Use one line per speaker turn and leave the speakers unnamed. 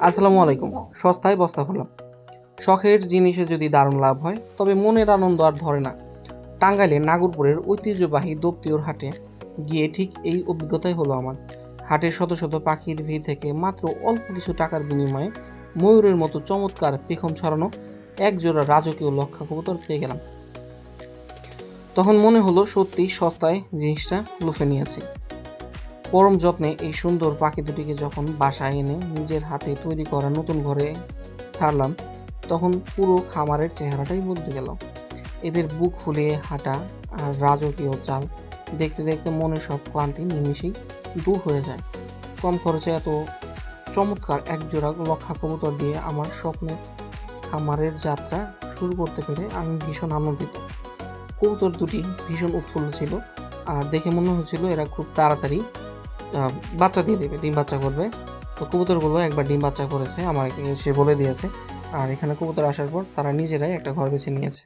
আসসালামু আলাইকুম। সস্তায় বস্তা হলাম। শখের জিনিসে যদি দারুণ লাভ হয় তবে মনের আনন্দ আর ধরে না। টাঙ্গাইলের নাগরপুরের ঐতিহ্যবাহী দোপতিওর হাটে গিয়ে ঠিক এই অভিজ্ঞতাই হলো আমার। হাটের শত শত পাখির ভিড় থেকে মাত্র অল্প কিছু টাকার বিনিময়ে ময়ূরের মতো চমৎকার পেখম ছড়ানো একজোড়া রাজকীয় লক্ষা কবুতর পেয়ে গেলাম। তখন মনে হলো সত্যি সস্তায় জিনিসটা লুফে নিয়েছি। পরম যত্নে এই সুন্দর পাখি দুটিকে যখন বাসায় এনে নিজের হাতে তৈরি করা নতুন ঘরে ছাড়লাম, তখন পুরো খামারের চেহারাটাই বদলে গেল। এদের বুক ফুলিয়ে হাঁটা আর রাজকীয় চাল দেখতে দেখতে মনের সব ক্লান্তি নিমিষেই দূর হয়ে যায়। কম খরচে এত চমৎকার একজোড়া লক্ষা কবুতর দিয়ে আমার স্বপ্নের খামারের যাত্রা শুরু করতে পেরে আমি ভীষণ আনন্দিত। কবুতর দুটি ভীষণ উৎফুল্ল ছিল আর দেখে মনে হচ্ছিল এরা খুব তাড়াতাড়ি বাচ্চা দিয়ে দেবে, ডিম বাচ্চা করবে। তো কবুতরগুলো একবার ডিম বাচ্চা করেছে, আমাকে সে বলে দিয়েছে। আর এখানে কবুতর আসার পর তারা নিজেরাই একটা ঘর বেছে নিয়েছে।